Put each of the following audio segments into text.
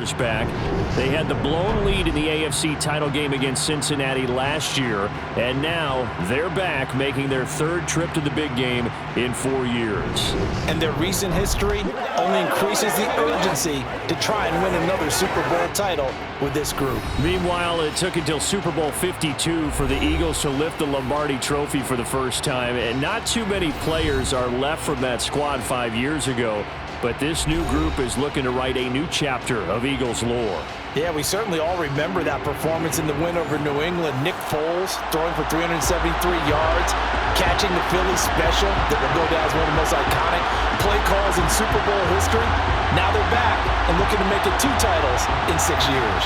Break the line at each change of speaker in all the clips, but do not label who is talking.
back. They had the blown lead in the AFC title game against Cincinnati last year, and now they're back making their third trip to the big game in 4 years.
And their recent history only increases the urgency to try and win another Super Bowl title with this group.
Meanwhile, it took until Super Bowl 52 for the Eagles to lift the Lombardi Trophy for the first time, and not too many players are left from that squad 5 years ago. But this new group is looking to write a new chapter of Eagles lore.
Yeah, we certainly all remember that performance in the win over New England. Nick Foles throwing for 373 yards, catching the Philly special that will go down as one of the most iconic play calls in Super Bowl history. Now they're back and looking to make it 2 titles in 6 years.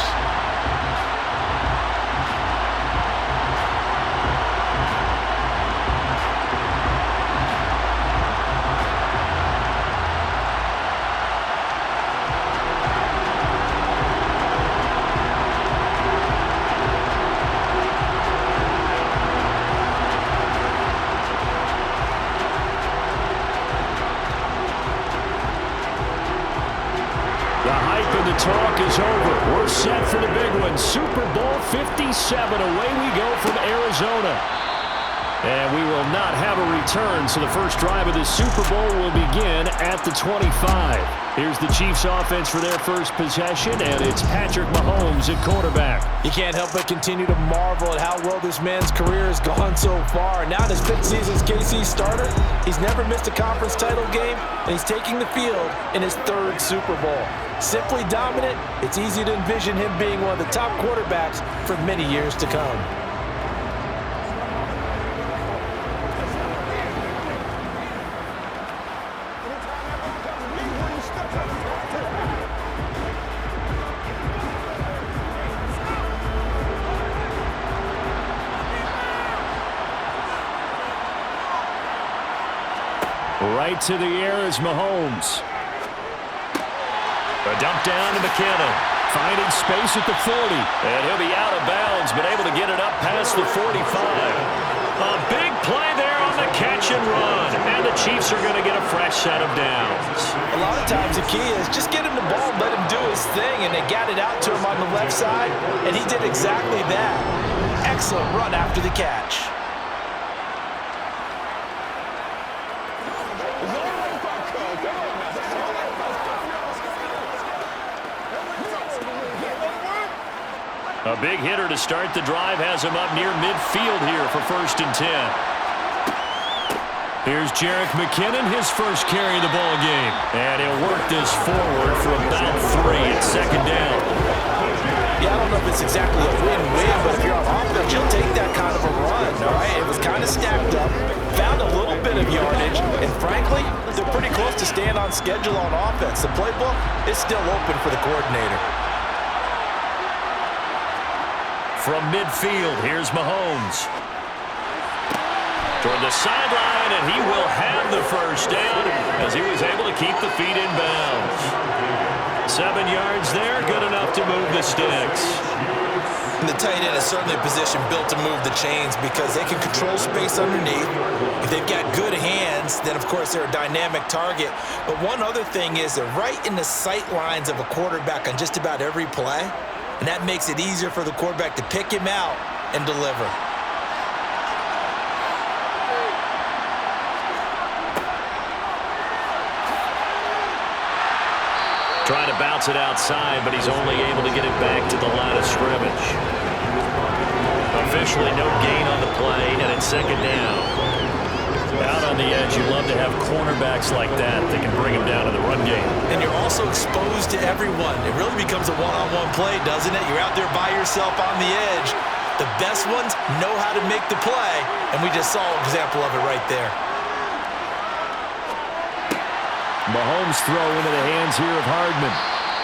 Talk is over. We're set for the big one. Super Bowl 57. Away we go from Arizona. And we will not have a return, so the first drive of the Super Bowl will begin at the 25. Here's the Chiefs offense for their first possession, and it's Patrick Mahomes at quarterback.
You can't help but continue to marvel at how well this man's career has gone so far. Now in his 5th season as KC starter, he's never missed a conference title game, and he's taking the field in his 3rd Super Bowl. Simply dominant, it's easy to envision him being one of the top quarterbacks for many years to come.
Right to the air is Mahomes. A dump down to McKinnon. Finding space at the 40. And he'll be out of bounds, but able to get it up past the 45. A big play there on the catch and run. And the Chiefs are going to get a fresh set of downs.
A lot of times the key is just get him the ball, let him do his thing, and they got it out to him on the left side, and he did exactly that. Excellent run after the catch.
A big hitter to start the drive has him up near midfield here for 1st and 10. Here's Jerick McKinnon, his first carry of the ball game. And he'll work this forward for about 3 at 2nd down.
Yeah, I don't know if it's exactly a win-win, but if you're on offense, you'll take that kind of a run, all right? It was kind of stacked up, found a little bit of yardage, and frankly, they're pretty close to staying on schedule on offense. The playbook is still open for the coordinator.
From midfield, here's Mahomes. Toward the sideline, and he will have the first down as he was able to keep the feet in bounds. 7 yards there, good enough to move the sticks.
And the tight end is certainly a position built to move the chains because they can control space underneath. If they've got good hands, then of course they're a dynamic target. But one other thing is they're right in the sight lines of a quarterback on just about every play. And that makes it easier for the quarterback to pick him out and deliver.
Trying to bounce it outside, but he's only able to get it back to the line of scrimmage. Officially no gain on the play, and it's 2nd down. Out on the edge, you love to have cornerbacks like that can bring him down to the run game.
And you're also exposed to everyone. It really becomes a one-on-one play, doesn't it? You're out there by yourself on the edge. The best ones know how to make the play, and we just saw an example of it right there.
Mahomes throw into the hands here of Hardman.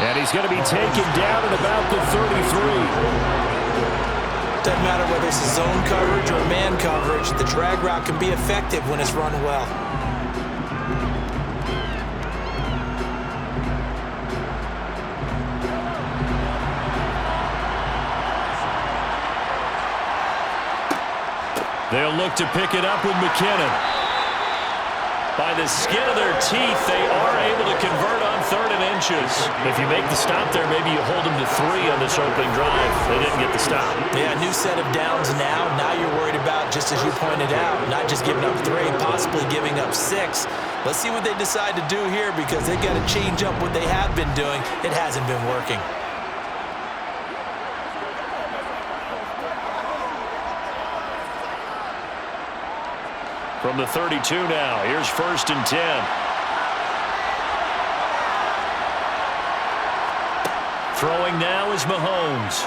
And he's going to be taken down at about the 33.
Doesn't matter whether it's a zone coverage or man coverage, the drag route can be effective when it's run well.
They'll look to pick it up with McKinnon. By the skin of their teeth, they are able to convert on on 3rd and inches. If you make the stop there, maybe you hold them to 3 on this opening drive. They didn't get the stop.
Yeah, new set of downs now. Now you're worried about, just as you pointed out, not just giving up 3, possibly giving up 6. Let's see what they decide to do here, because they've got to change up what they have been doing. It hasn't been working.
From the 32 now, here's 1st and 10. Throwing now is Mahomes.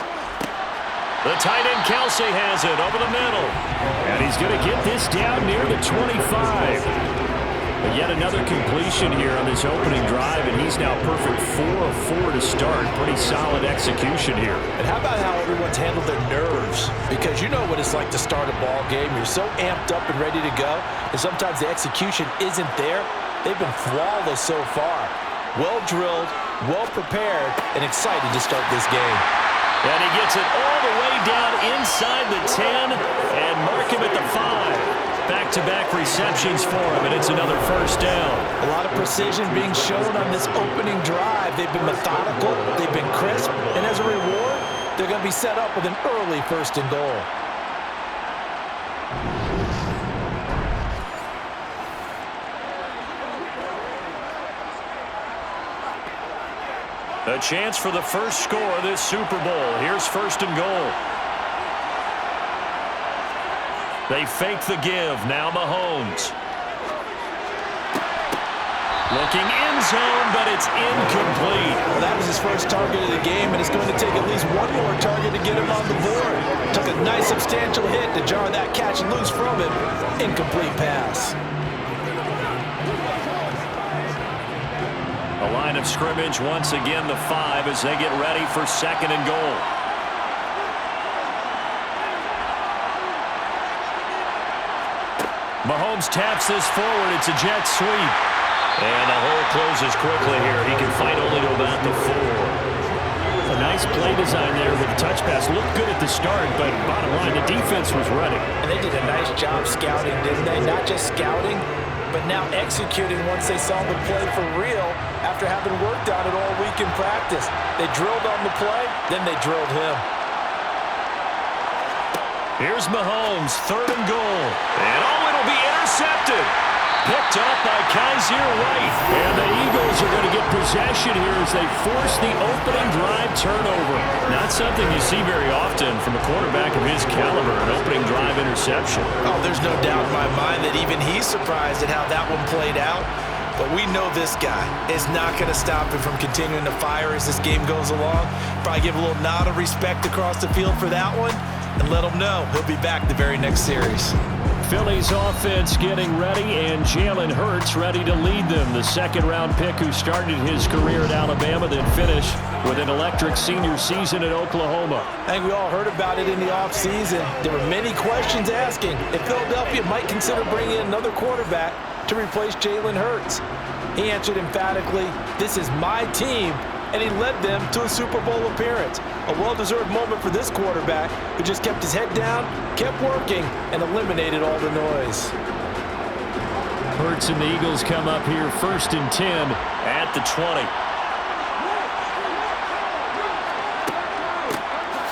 The tight end Kelsey has it over the middle. And he's going to get this down near the 25. But yet another completion here on this opening drive, and he's now perfect 4 of 4 to start. Pretty solid execution here.
And how about how everyone's handled their nerves? Because you know what it's like to start a ball game. You're so amped up and ready to go, and sometimes the execution isn't there. They've been flawless so far. Well drilled, well prepared, and excited to start this game.
And he gets it all the way down inside the 10 and mark him at the 5. Back-to-back receptions for him, and it's another 1st down.
A lot of precision being shown on this opening drive. They've been methodical, they've been crisp, and as a reward, they're going to be set up with an early 1st and goal.
A chance for the first score of this Super Bowl. Here's 1st and goal. They fake the give. Now Mahomes. Looking end zone, but it's incomplete.
Well, that was his first target of the game, and it's going to take at least one more target to get him on the board. Took a nice substantial hit to jar that catch loose from him. Incomplete pass.
A line of scrimmage once again, the 5 as they get ready for 2nd and goal. Mahomes taps this forward. It's a jet sweep. And the hole closes quickly here. He can fight only to about the 4. A nice play design there with the touch pass. Looked good at the start, but bottom line, the defense was ready.
And they did a nice job scouting, didn't they? Not just scouting, but now executing once they saw the play for real after having worked on it all week in practice. They drilled on the play, then they drilled him.
Here's Mahomes, 3rd and goal. And it'll be intercepted. Picked up by Kaiser White. And the Eagles are going to get possession here as they force the opening drive turnover. Not something you see very often from a quarterback of his caliber, an opening drive interception.
Oh, there's no doubt in my mind that even he's surprised at how that one played out. But we know this guy is not going to stop him from continuing to fire as this game goes along. Probably give a little nod of respect across the field for that one and let him know he'll be back the very next series.
Philly's offense getting ready, and Jalen Hurts ready to lead them. The 2nd-round pick who started his career at Alabama, then finished with an electric senior season at Oklahoma.
I think we all heard about it in the offseason. There were many questions asking if Philadelphia might consider bringing in another quarterback to replace Jalen Hurts. He answered emphatically, "This is my team," and he led them to a Super Bowl appearance. A well-deserved moment for this quarterback who just kept his head down, kept working, and eliminated all the noise.
Hurts and the Eagles come up here 1st and 10 at the 20.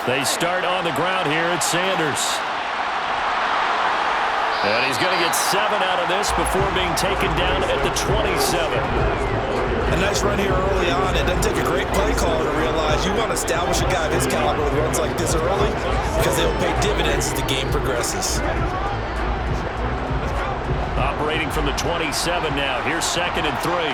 They start on the ground here at Sanders. And he's going to get 7 out of this before being taken down at the 27.
A nice run here early on. It doesn't take a great play caller to realize you want to establish a guy of his caliber with runs like this early because they'll pay dividends as the game progresses.
Operating from the 27 now. Here's 2nd and 3.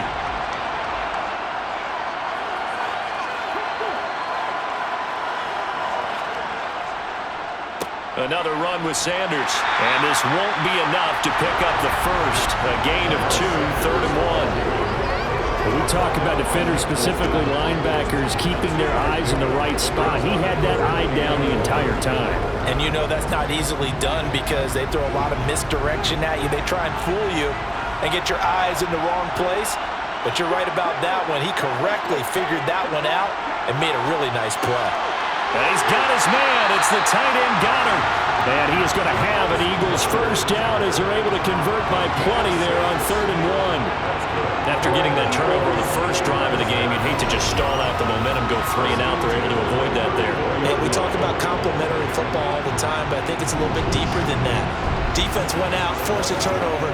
Another run with Sanders. And this won't be enough to pick up the first. A gain of 2, 3rd and 1. We talk about defenders, specifically linebackers, keeping their eyes in the right spot. He had that eye down the entire time.
And you know that's not easily done because they throw a lot of misdirection at you. They try and fool you and get your eyes in the wrong place. But you're right about that one. He correctly figured that one out and made a really nice play.
And he's got his man. It's the tight end Goddard. And he is going to have an Eagles first down as they're able to convert by plenty there on 3rd and 1. After getting that turnover the first drive of the game, you'd hate to just stall out the momentum, go 3 and out. They're able to avoid that there.
And we talk about complementary football all the time, but I think it's a little bit deeper than that. Defense went out, forced a turnover,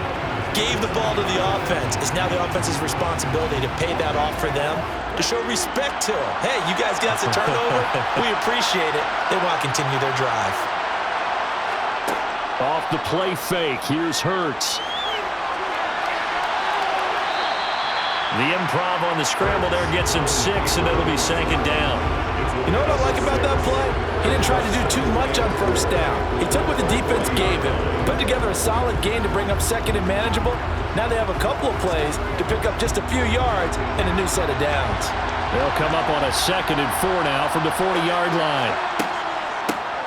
gave the ball to the offense. It's now the offense's responsibility to pay that off for them, to show respect to them. Hey, you guys got the turnover. We appreciate it. They want to continue their drive.
Off the play fake. Here's Hurts. The improv on the scramble there gets him 6, and it'll be 2nd down.
You know what I like about that play? He didn't try to do too much on 1st down. He took what the defense gave him, put together a solid gain to bring up 2nd and manageable. Now they have a couple of plays to pick up just a few yards and a new set of downs.
They'll come up on a 2nd and 4 now from the 40-yard line.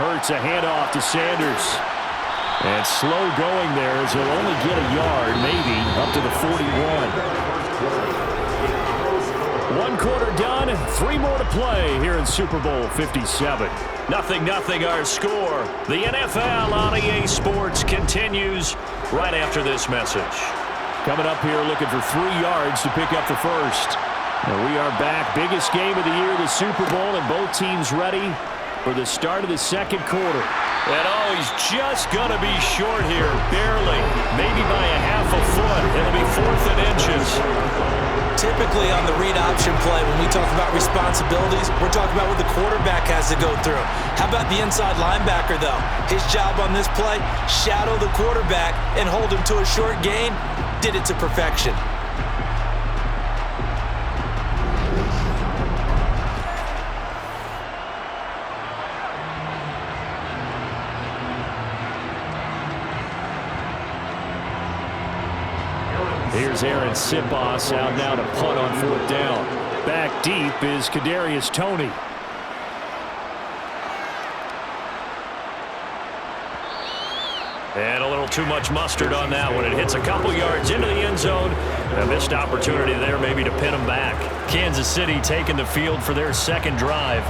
Hurts a handoff to Sanders. And slow going there as he'll only get a yard, maybe, up to the 41. 1 quarter done, 3 more to play here in Super Bowl 57. 0-0 our score. The NFL on EA Sports continues right after this message. Coming up here looking for 3 yards to pick up the first. And we are back. Biggest game of the year, the Super Bowl, and both teams ready for the start of the 2nd quarter. And he's just going to be short here, barely, maybe by a half a foot. It'll be 4th and inches.
Typically on the read option play, when we talk about responsibilities, we're talking about what the quarterback has to go through. How about the inside linebacker, though? His job on this play, shadow the quarterback and hold him to a short gain. Did it to perfection.
Here's Aaron Sipos out now to punt on 4th down. Back deep is Kadarius Toney. And a little too much mustard on that one. It hits a couple yards into the end zone. A missed opportunity there maybe to pin them back. Kansas City taking the field for their 2nd drive.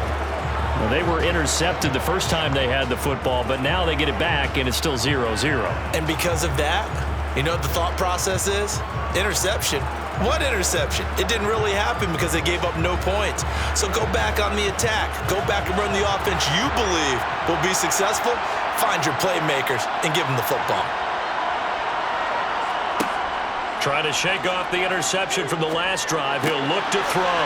Well, they were intercepted the first time they had the football, but now they get it back, and it's still 0-0.
And because of that, you know what the thought process is? Interception. What interception? It didn't really happen because they gave up no points. So go back on the attack. Go back and run the offense you believe will be successful. Find your playmakers and give them the football.
Trying to shake off the interception from the last drive. He'll look to throw.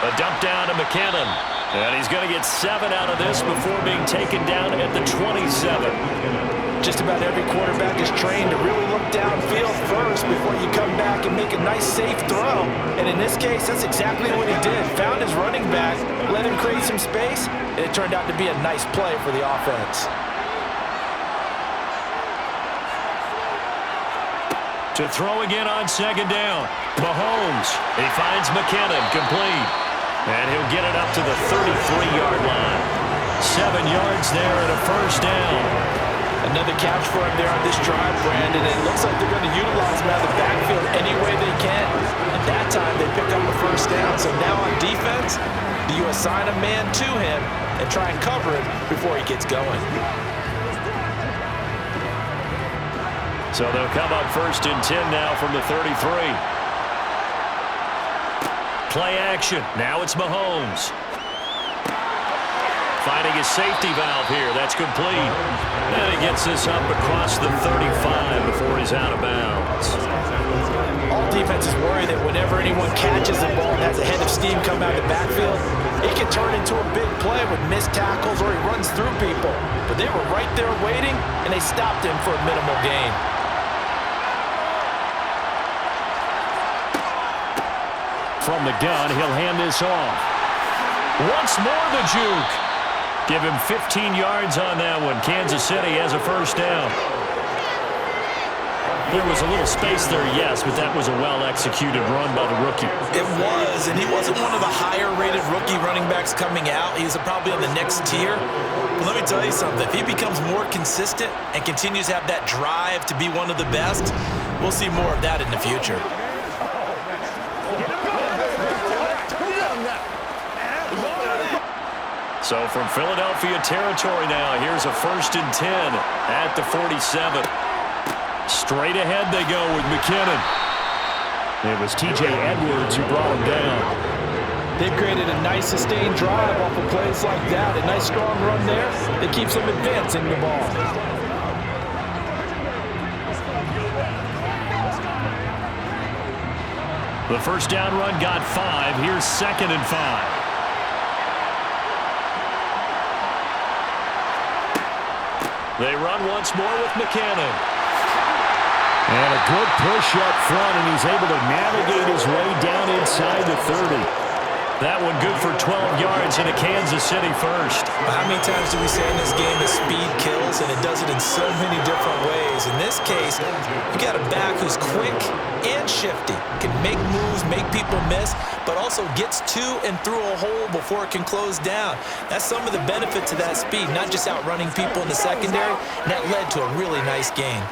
A dump down to McKinnon. And he's going to get 7 out of this before being taken down at the 27.
Just about every quarterback is trained to really look downfield first before you come back and make a nice, safe throw. And in this case, that's exactly what he did. Found his running back, let him create some space, and it turned out to be a nice play for the offense.
To throw again on 2nd down. Mahomes. He finds McKinnon, complete. And he'll get it up to the 33-yard line. 7 yards there and a first down.
Another catch for him there on this drive, Brandon. It looks like they're going to utilize him out of the backfield any way they can. At that time, they pick up the first down. So now on defense, do you assign a man to him and try and cover him before he gets going?
So they'll come up 1st and 10 now from the 33. Play action. Now it's Mahomes. Finding his safety valve here. That's complete. And he gets this up across the 35 before he's out of bounds.
All defenses worry that whenever anyone catches the ball and has a head of steam come out of the backfield, it can turn into a big play with missed tackles or he runs through people. But they were right there waiting, and they stopped him for a minimal gain.
From the gun, he'll hand this off. Once more the juke. Give him 15 yards on that one. Kansas City has a first down. There was a little space there, yes, but that was a well-executed run by the rookie.
It was, and he wasn't one of the higher-rated rookie running backs coming out. He's probably on the next tier. But let me tell you something. If he becomes more consistent and continues to have that drive to be one of the best, we'll see more of that in the future.
So from Philadelphia territory now, here's a 1st and 10 at the 47. Straight ahead they go with McKinnon. It was T.J. Edwards who brought him down.
They've created a nice sustained drive off of plays like that. A nice strong run there that keeps them advancing the ball.
The first down run got 5. Here's 2nd and 5. They run once more with McKinnon.
And a good push up front, and he's able to navigate his way down inside the 30.
That one good for 12 yards and a Kansas City first.
How many times do we say in this game that speed kills, and it does it in so many different ways? In this case, you got a back who's quick and shifty, can make moves, make people miss, but also gets to and through a hole before it can close down. That's some of the benefits of that speed, not just outrunning people in the secondary, and that led to a really nice game.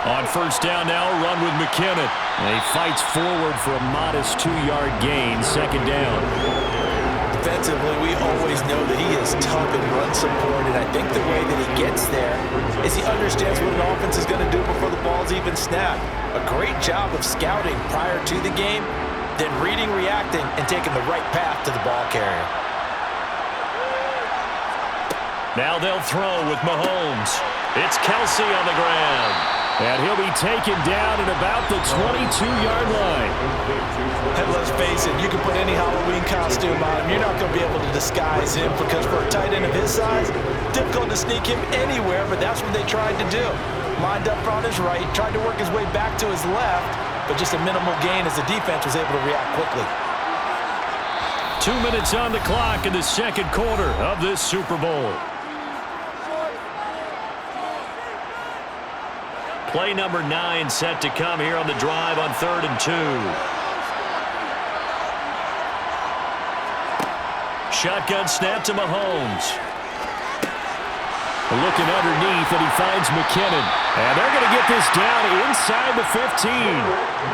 On first down now, run with McKinnon.
And he fights forward for a modest 2-yard gain, 2nd down.
Defensively, we always know that he is tough in run support, and I think the way that he gets there is he understands what an offense is going to do before the ball's even snapped. A great job of scouting prior to the game, then reading, reacting, and taking the right path to the ball carrier.
Now they'll throw with Mahomes. It's Kelsey on the ground.
And he'll be taken down at about the 22-yard line.
And let's face it, you can put any Halloween costume on him. You're not going to be able to disguise him because for a tight end of his size, difficult to sneak him anywhere, but that's what they tried to do. Lined up on his right, tried to work his way back to his left, but just a minimal gain as the defense was able to react quickly.
2 minutes on the clock in the second quarter of this Super Bowl. Play number 9 set to come here on the drive on 3rd and 2. Shotgun snap to Mahomes.
Looking underneath, and he finds McKinnon. And they're going to get this down inside the 15.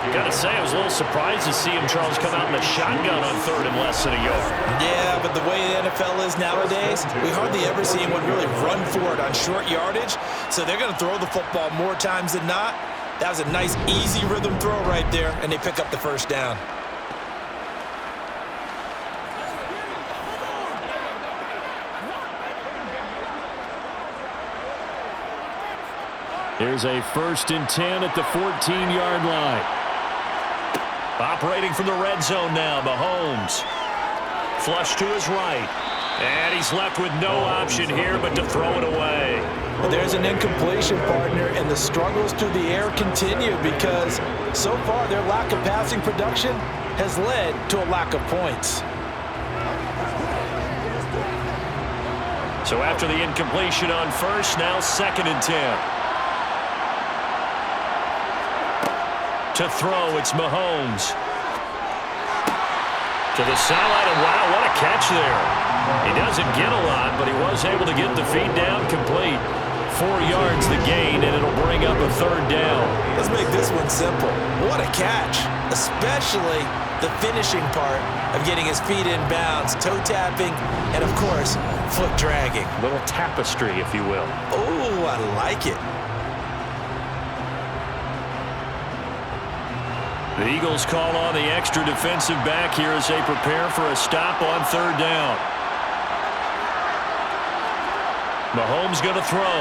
Gotta say, I was a little surprised to see him, Charles, come out in the shotgun on 3rd and less than a yard.
Yeah, but the way the NFL is nowadays, we hardly ever see anyone really run for it on short yardage, so they're going to throw the football more times than not. That was a nice, easy rhythm throw right there, and they pick up the first down.
Here's a 1st and 10 at the 14-yard line.
Operating from the red zone now, Mahomes. Flush to his right. And he's left with no option here but to throw it away.
Well, there's an incompletion, partner, and the struggles through the air continue because so far their lack of passing production has led to a lack of points.
So after the incompletion on first, now 2nd and 10. To throw, it's Mahomes. To the sideline, and wow, what a catch there. He doesn't get a lot, but he was able to get the feed down complete. 4 yards the gain, and it'll bring up a 3rd down.
Let's make this one simple. What a catch, especially the finishing part of getting his feet in bounds, toe tapping, and of course, foot dragging.
A little tapestry, if you will.
Oh, I like it.
The Eagles call on the extra defensive back here as they prepare for a stop on 3rd down. Mahomes going to throw.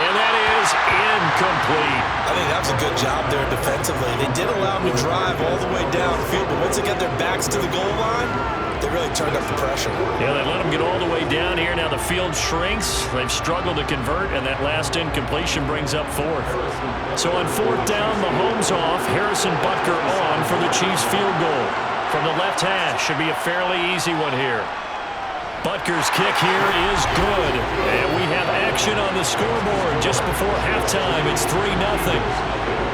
And that is incomplete.
I think that was a good job there defensively. They did allow him to drive all the way downfield, but once they got their backs to the goal line, they really turned up the pressure.
Yeah, they let him get all the way down here. Now the field shrinks. They've struggled to convert, and that last incompletion brings up 4th. So on 4th down, Mahomes off. Harrison Butker on for the Chiefs field goal. From the left hash, should be a fairly easy one here. Butker's kick here is good. And we have action on the scoreboard just before halftime. It's 3-0.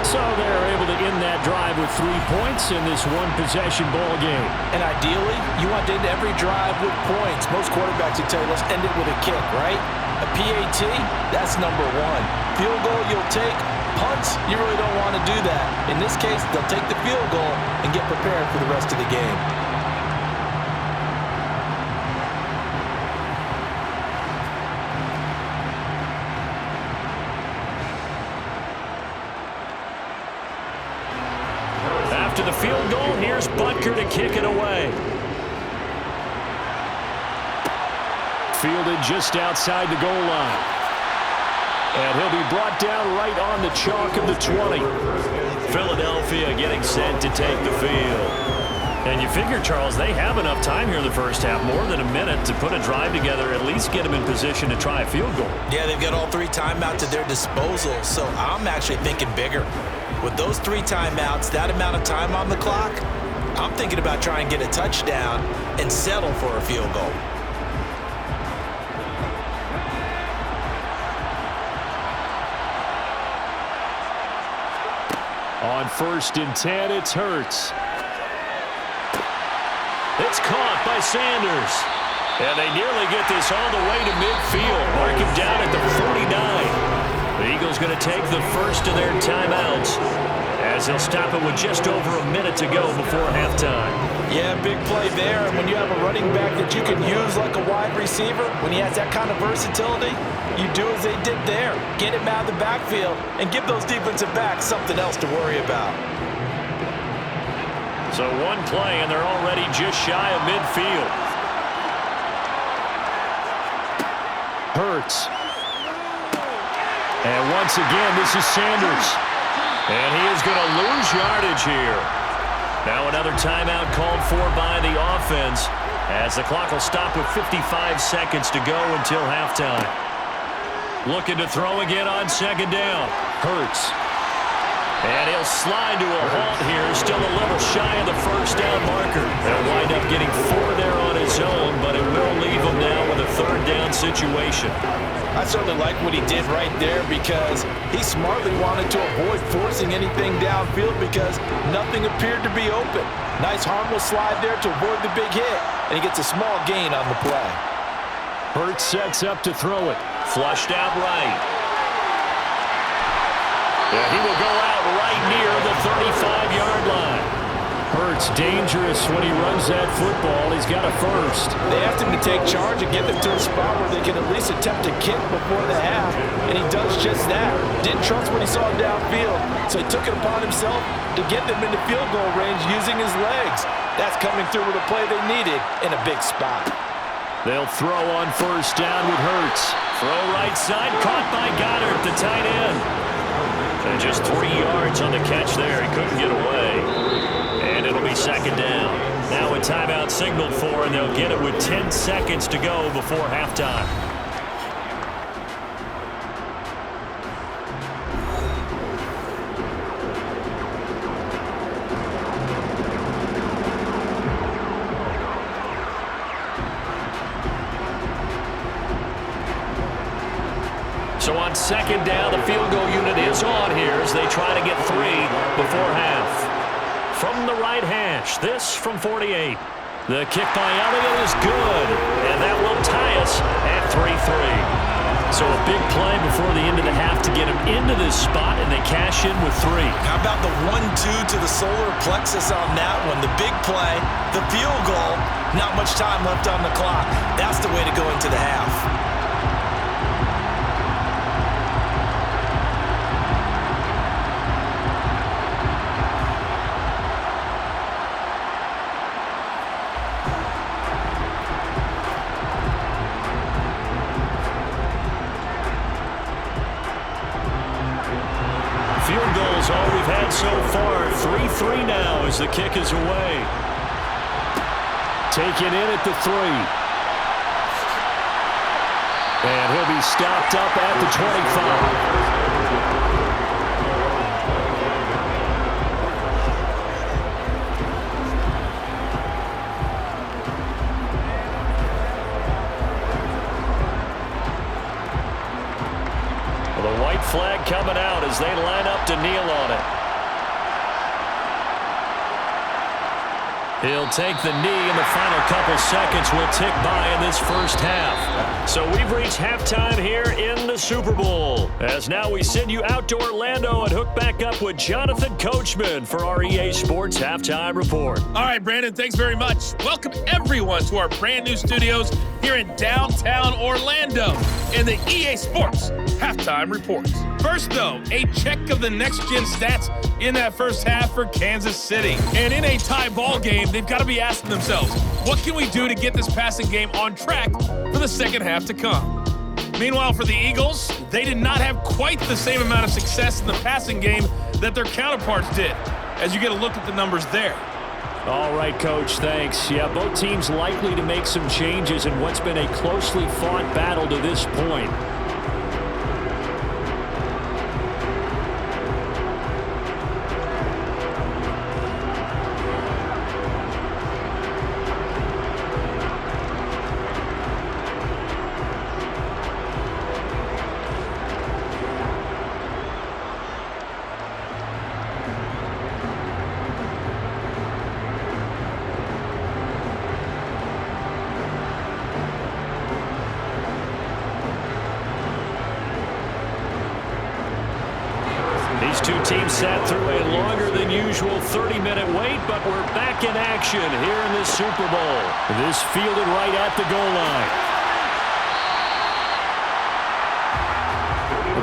So they're able to end that drive with 3 points in this one-possession ball game.
And ideally, you want to end every drive with points. Most quarterbacks would tell you, let's end it with a kick, right? A PAT, that's number one. Field goal you'll take. Punts, you really don't want to do that. In this case, they'll take the field goal and get prepared for the rest of the game.
After the field goal, here's Butker to kick it away. Fielded just outside the goal line. And he'll be brought down right on the chalk of the 20. Philadelphia getting set to take the field. And you figure, Charles, they have enough time here in the first half, more than a minute, to put a drive together, at least get them in position to try a field goal.
Yeah, they've got all 3 timeouts at their disposal, so I'm actually thinking bigger. With those 3 timeouts, that amount of time on the clock, I'm thinking about trying to get a touchdown and settle for a field goal.
On 1st and 10, it's Hurts. It's caught by Sanders. And they nearly get this all the way to midfield. Mark him down at the 49. The Eagles going to take the first of their timeouts as they'll stop it with just over a minute to go before halftime.
Yeah, big play there. And when you have a running back that you can use like a wide receiver, when he has that kind of versatility, you do as they did there. Get him out of the backfield and give those defensive backs something else to worry about.
So one play, and they're already just shy of midfield. Hurts. And once again, this is Sanders. And he is going to lose yardage here. Now another timeout called for by the offense as the clock will stop with 55 seconds to go until halftime. Looking to throw again on 2nd down. Hurts. And he'll slide to a halt here. Still a little shy of the 1st down marker. They'll wind up getting 4 there on his own, but it will leave him now with a 3rd down situation.
I certainly like what he did right there because he smartly wanted to avoid forcing anything downfield because nothing appeared to be open. Nice harmless slide there to avoid the big hit, and he gets a small gain on the play.
Hurts sets up to throw it. Flushed out right. And he will go out right near the 35-yard line. Hurts dangerous when he runs that football. He's got a first.
They asked him to take charge and get them to a spot where they can at least attempt to kick before the half, and he does just that. Didn't trust what he saw downfield, so he took it upon himself to get them into field goal range using his legs. That's coming through with a play they needed in a big spot.
They'll throw on 1st down with Hurts. Throw right side, caught by Goddard, the tight end. And just 3 yards on the catch there. He couldn't get away. And it'll be 2nd down. Now a timeout signaled for, and they'll get it with 10 seconds to go before halftime. So on 2nd down, the field goal unit is on here as they try to get 3 before half. From the right hash, this from 48. The kick by Elliott is good, and that will tie us at 3-3. So a big play before the end of the half to get him into this spot, and they cash in with 3.
How about the 1-2 to the solar plexus on that one? The big play, the field goal, not much time left on the clock. That's the way to go into the half.
Field goals all we've had so far. 3-3 now as the kick is away. Taken in at the 3. And he'll be stopped up at the 25. Flag coming out as they line up to kneel on it. He'll take the knee, and the final couple seconds will tick by in this first half. So we've reached halftime here in the Super Bowl. As now we send you out to Orlando and hook back up with Jonathan Coachman for our EA Sports Halftime Report.
All right, Brandon, thanks very much. Welcome everyone to our brand new studios here in downtown Orlando in the EA Sports Halftime Report. First, though, a check of the next-gen stats in that first half for Kansas City. And in a tie ball game, they've got to be asking themselves, what can we do to get this passing game on track for the second half to come? Meanwhile, for the Eagles, they did not have quite the same amount of success in the passing game that their counterparts did, as you get a look at the numbers there.
All right, Coach, thanks. Yeah, both teams likely to make some changes in what's been a closely fought battle to this point. These two teams sat through a longer than usual 30-minute wait, but we're back in action here in the Super Bowl. This fielded right at the goal line.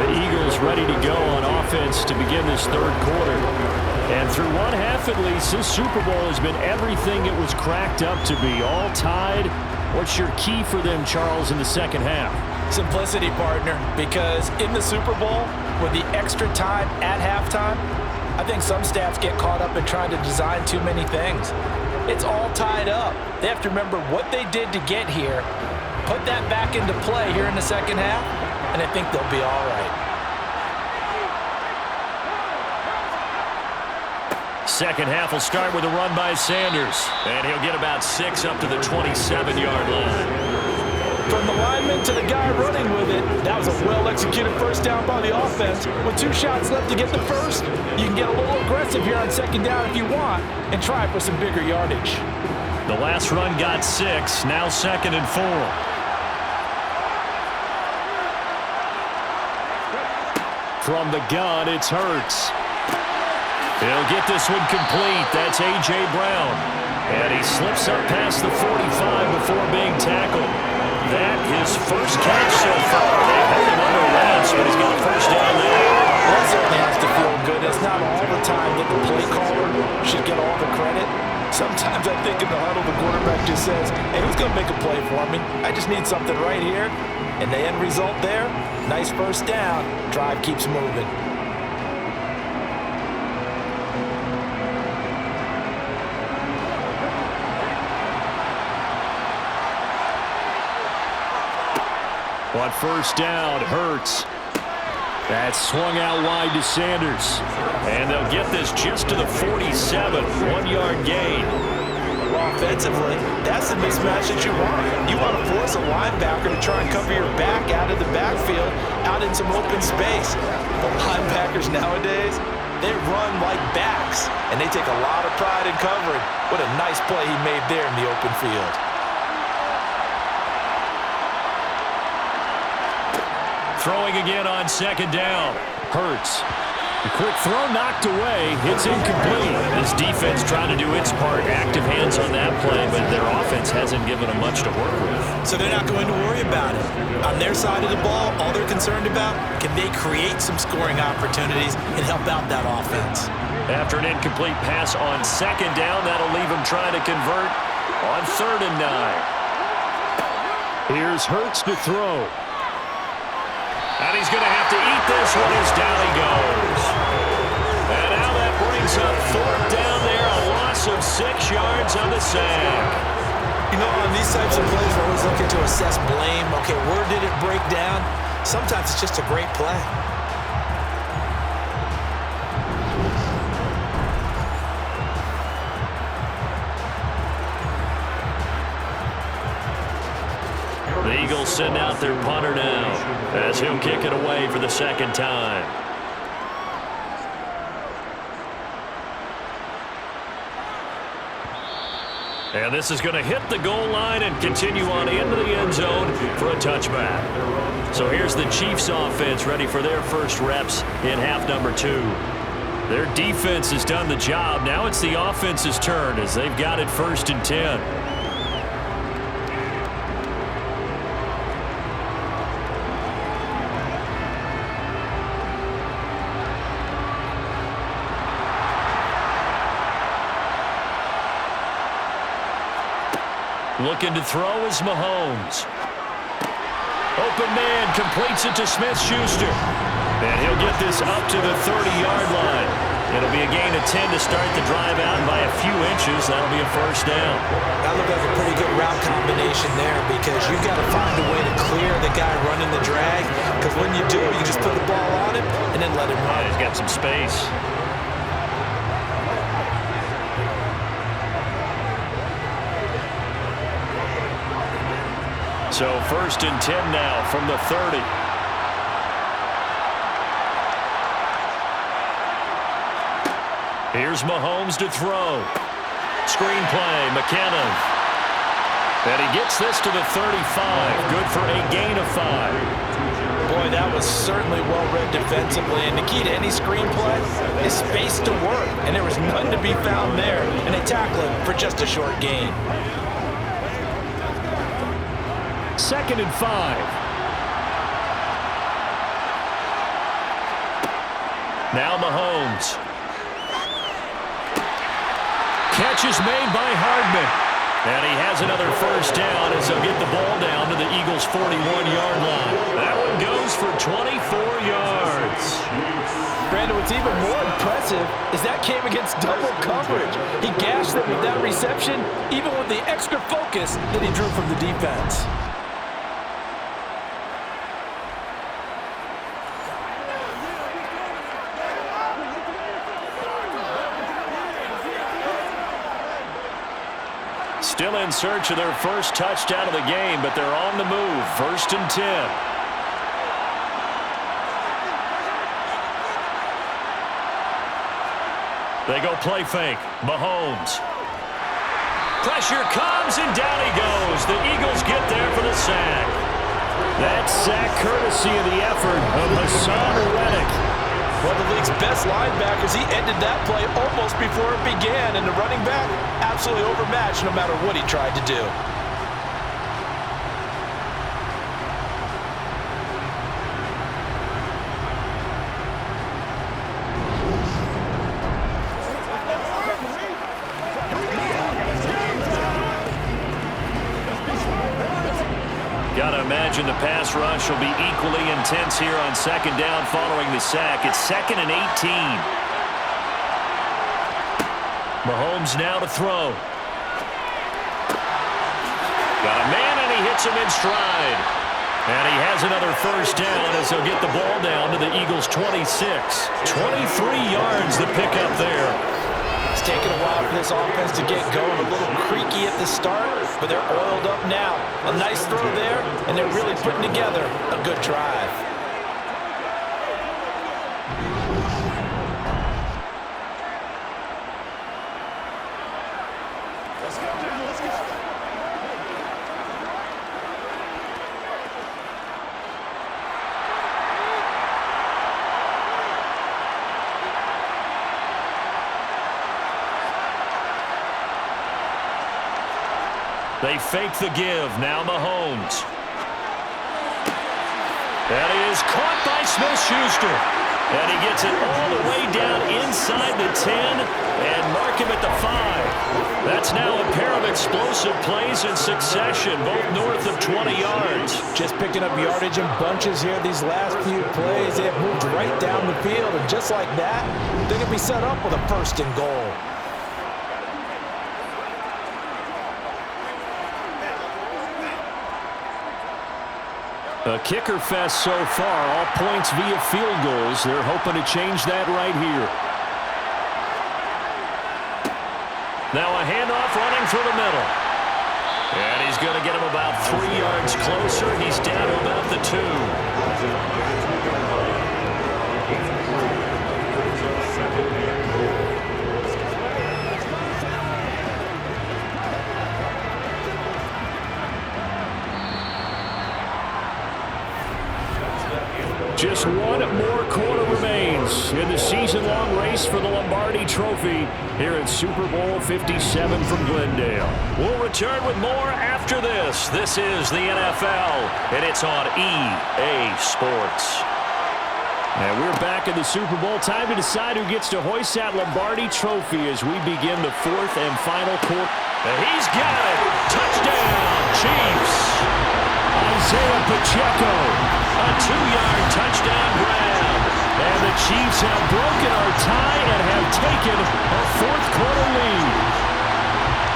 The Eagles ready to go on offense to begin this third quarter. And through one half at least, this Super Bowl has been everything it was cracked up to be. All tied. What's your key for them, Charles, in the second half?
Simplicity, partner, because in the Super Bowl, with the extra time at halftime, I think some staffs get caught up in trying to design too many things. It's all tied up. They have to remember what they did to get here, put that back into play here in the second half, and I think they'll be all right.
Second half will start with a run by Sanders, and he'll get about 6 up to the 27-yard line.
From the lineman to the guy running with it, that was a well-executed first down by the offense. With 2 shots left to get the first, you can get a little aggressive here on second down if you want and try for some bigger yardage.
The last run got 6, now 2nd and 4. From the gun, it's Hurts. He'll get this one complete. That's A.J. Brown. And he slips up past the 45 before being tackled. That his first catch so far. They held him under once, but he's got a first down there.
That certainly has to feel good. It's not all the time that the play caller should get all the credit. Sometimes I think in the huddle, the quarterback just says, hey, who's going to make a play for me? I just need something right here. And the end result there, nice first down. Drive keeps moving.
On first down, Hurts. That's swung out wide to Sanders. And they'll get this just to the 47, 1-yard gain.
Offensively, that's the mismatch that you want. You want to force a linebacker to try and cover your back out of the backfield, out in some open space. The linebackers nowadays, they run like backs, and they take a lot of pride in covering. What a nice play he made there in the open field.
Throwing again on second down. Hurts. A quick throw knocked away. It's incomplete. This defense trying to do its part. Active hands on that play, but their offense hasn't given them much to work with.
So they're not going to worry about it. On their side of the ball, all they're concerned about, can they create some scoring opportunities and help out that offense?
After an incomplete pass on second down, that'll leave them trying to convert on 3rd and 9. Here's Hurts to throw. And he's going to have to eat this one as down he goes. And now that brings up 4th down there, a loss of 6 yards on the sack.
You know, on these types of plays, we're always looking to assess blame. Okay, where did it break down? Sometimes it's just a great play.
The Eagles send out their punter now as he'll kick it away for the 2nd time. And this is going to hit the goal line and continue on into the end zone for a touchback. So here's the Chiefs offense ready for their first reps in half number 2. Their defense has done the job. Now it's the offense's turn as they've got it 1st and 10. Looking to throw is Mahomes. Open man completes it to Smith-Schuster. And he'll get this up to the 30-yard line. It'll be a gain of 10 to start the drive out, and by a few inches, that'll be a first down.
That looked like a pretty good route combination there because you've got to find a way to clear the guy running the drag, because when you do, you just put the ball on him and then let him run.
He's got some space. So 1st and 10 now from the 30. Here's Mahomes to throw. Screenplay, McKinnon. And he gets this to the 35. Good for a gain of 5.
Boy, that was certainly well-read defensively. And the key to any screenplay is space to work. And there was none to be found there. And they tackle him for just a short gain.
2nd and 5. Now Mahomes. Catch is made by Hardman. And he has another first down as he'll get the ball down to the Eagles' 41-yard line. That one goes for 24 yards.
Brandon, what's even more impressive is that came against double coverage. He gashed them with that reception, even with the extra focus that he drew from the defense.
Still in search of their first touchdown of the game, but they're on the move. 1st and 10. They go play fake. Mahomes. Pressure comes, and down he goes. The Eagles get there for the sack. That sack courtesy of the effort of Hassan Reddick.
One of the league's best linebackers, he ended that play almost before it began, and the running back absolutely overmatched no matter what he tried to do.
Gotta imagine the pass rush will be equally intense here on 2nd down following the sack. It's 2nd and 18. Mahomes now to throw. Got a man, and he hits him in stride. And he has another first down as he'll get the ball down to the Eagles' 26. 23 yards the pickup there.
It's taken a while for this offense to get going. A little creaky at the start, but they're oiled up now. A nice throw there, and they're really putting together a good drive. Let's go, man. Let's go.
They fake the give. Now Mahomes. That is caught by Smith-Schuster. And he gets it all the way down inside the 10 and mark him at the 5. That's now a pair of explosive plays in succession, both north of 20 yards.
Just picking up yardage in bunches here these last few plays. They have moved right down the field, and just like that, they're going to be set up with a 1st and goal.
A kicker fest so far, all points via field goals. They're hoping to change that right here. Now a handoff running through the middle. And he's going to get him about 3 yards closer. He's down to about the 2. Just one more quarter remains in the season-long race for the Lombardi Trophy here at Super Bowl 57 from Glendale. We'll return with more after this. This is the NFL, and it's on EA Sports. And we're back in the Super Bowl. Time to decide who gets to hoist that Lombardi Trophy as we begin the fourth and final quarter. And he's got it. Touchdown, Chiefs. Isaiah Pacheco, a 2-yard touchdown grab. And the Chiefs have broken our tie and have taken a fourth quarter lead.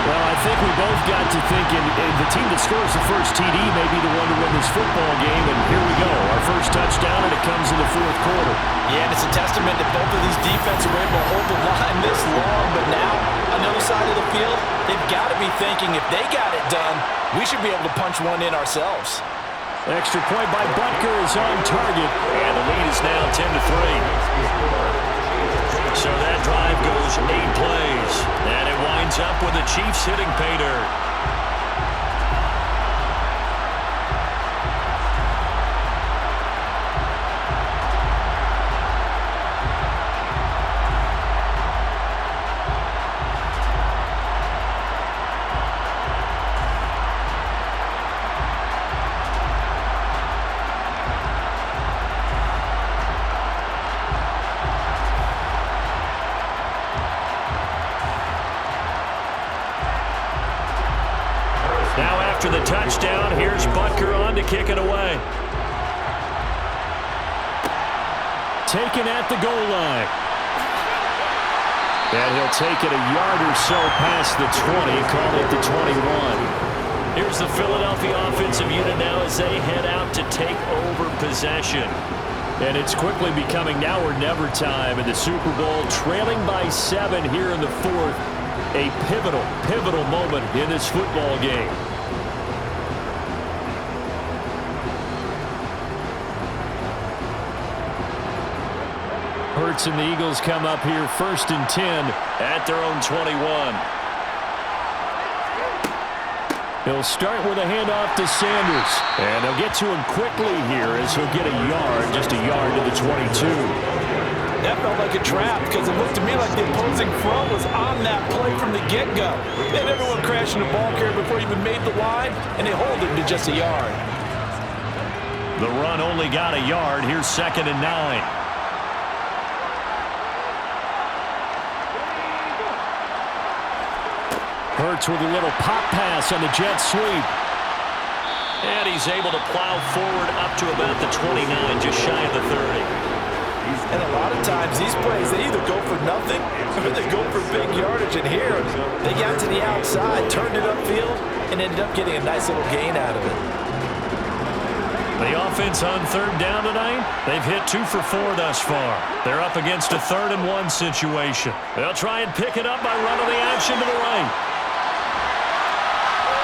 Well, I think we both got to thinking the team that scores the first TD may be the one to win this football game, and here we go. Our first touchdown, and it comes in the fourth quarter.
Yeah, and it's a testament that both of these defenses were able to hold the line this long, but now, on the other side of the field, they've got to be thinking if they got it done, we should be able to punch one in ourselves.
Extra point by Butker is on target, and the lead is now 10-3. So that drive goes 8 plays, and it winds up with the Chiefs hitting pay dirt. After the touchdown, here's Butker on to kick it away. Taken at the goal line. And he'll take it a yard or so past the 20, call it the 21. Here's the Philadelphia offensive unit now as they head out to take over possession. And it's quickly becoming now or never time in the Super Bowl, trailing by 7 here in the fourth. A pivotal moment in this football game. Hurts and the Eagles come up here first and 10 at their own 21. He'll start with a handoff to Sanders. And they'll get to him quickly here as he'll get a yard, just a yard to the 22.
That felt like a trap because it looked to me like the opposing front was on that play from the get-go. They had everyone crashing the ball carrier before he even made the line, and they hold him to just a yard.
The run only got a yard. Here's 2nd and 9. Hurts with a little pop pass on the jet sweep. And he's able to plow forward up to about the 29, just shy of the 30.
And a lot of times these plays, they either go for nothing or they go for big yardage. And here, they got to the outside, turned it upfield, and ended up getting a nice little gain out of it.
The offense on 3rd down tonight, they've hit 2 for 4 thus far. They're up against a 3rd and 1 situation. They'll try and pick it up by running the action to the right.